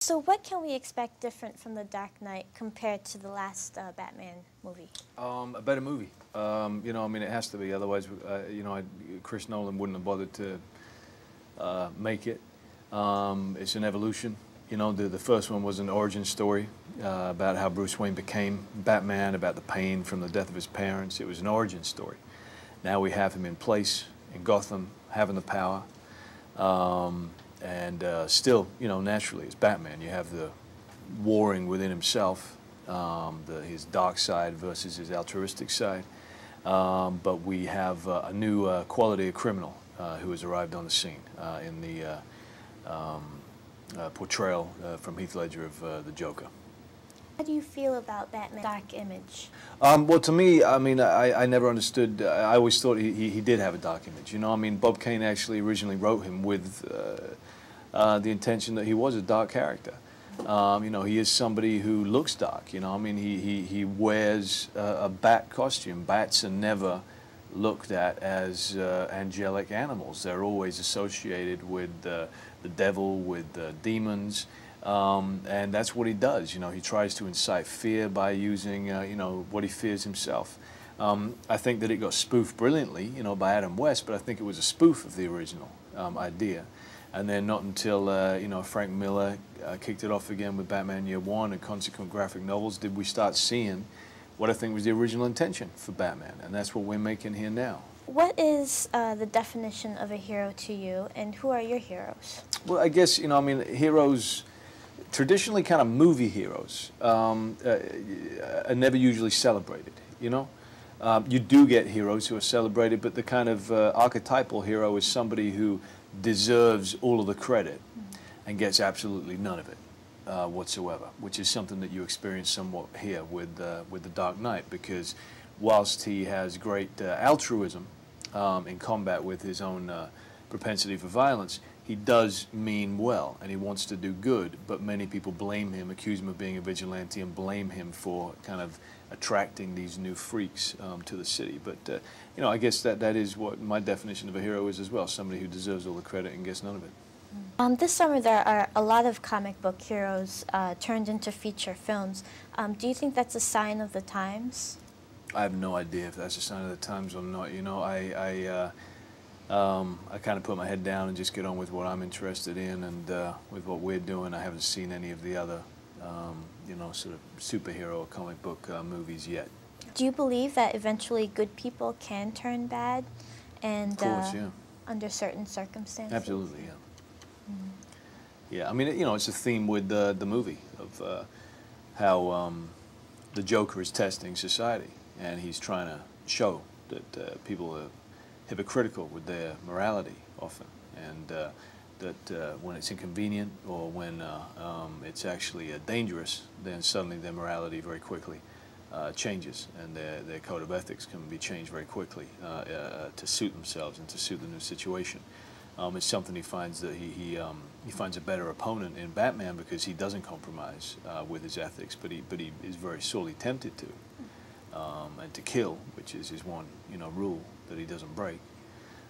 So what can we expect different from The Dark Knight compared to the last Batman movie? A better movie. You know, I mean, it has to be. Otherwise, you know, Chris Nolan wouldn't have bothered to make it. It's an evolution. You know, the first one was an origin story about how Bruce Wayne became Batman, about the pain from the death of his parents. It was an origin story. Now we have him in place in Gotham, having the power. Still, you know, naturally, as Batman, you have the warring within himself, his dark side versus his altruistic side. But we have a new quality of criminal who has arrived on the scene in the portrayal from Heath Ledger of the Joker. How do you feel about Batman's dark image? Well, to me, I mean, I never understood. I always thought he did have a dark image. You know, I mean, Bob Kane actually originally wrote him with the intention that he was a dark character. You know, he is somebody who looks dark. You know, I mean, he wears a bat costume. Bats are never looked at as angelic animals. They're always associated with the devil, with demons. And that's what he does. You know, he tries to incite fear by using, you know, what he fears himself. I think that it got spoofed brilliantly, you know, by Adam West, but I think it was a spoof of the original idea. And then not until, you know, Frank Miller kicked it off again with Batman Year One and consequent graphic novels did we start seeing what I think was the original intention for Batman. And that's what we're making here now. What is the definition of a hero to you, and who are your heroes? Well, I guess, you know, I mean, heroes, traditionally kind of movie heroes, are never usually celebrated, you know? You do get heroes who are celebrated, but the kind of archetypal hero is somebody who deserves all of the credit and gets absolutely none of it whatsoever, which is something that you experience somewhat here with The Dark Knight, because whilst he has great altruism in combat with his own propensity for violence, he does mean well, and he wants to do good, but many people blame him, accuse him of being a vigilante, and blame him for kind of attracting these new freaks to the city. But, you know, I guess that is what my definition of a hero is as well, somebody who deserves all the credit and gets none of it. This summer there are a lot of comic book heroes turned into feature films. Do you think that's a sign of the times? I have no idea if that's a sign of the times or not. You know, I kind of put my head down and just get on with what I'm interested in, and with what we're doing. I haven't seen any of the other, you know, sort of superhero or comic book movies yet. Do you believe that eventually good people can turn bad, and of course, yeah, under certain circumstances? Absolutely, yeah. Yeah, I mean, you know, it's a theme with the movie of how the Joker is testing society, and he's trying to show that people are hypocritical with their morality often, and that when it's inconvenient or when it's actually dangerous, then suddenly their morality very quickly changes, and their code of ethics can be changed very quickly to suit themselves and to suit the new situation. It's something he finds that he finds a better opponent in Batman, because he doesn't compromise with his ethics, but he is very sorely tempted to, and to kill, which is his one, you know, rule that he doesn't break.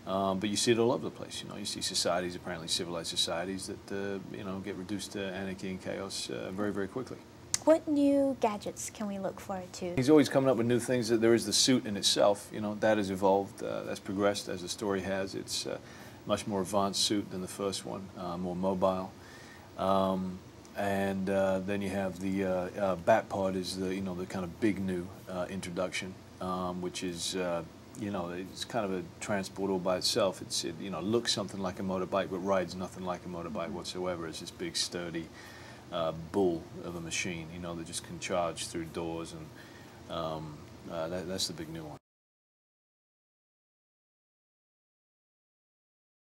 But you see it all over the place. You know, you see societies, apparently civilized societies, that you know, get reduced to anarchy and chaos very, very quickly. What new gadgets can we look forward to? He's always coming up with new things. There is the suit in itself. You know, that has evolved, that's progressed as the story has. It's much more advanced suit than the first one, more mobile. And then you have the Bat Pod is the, you know, the kind of big new introduction, which is, you know, it's kind of a transport all by itself. It you know, looks something like a motorbike, but rides nothing like a motorbike whatsoever. It's this big, sturdy bull of a machine, you know, that just can charge through doors, and that's the big new one.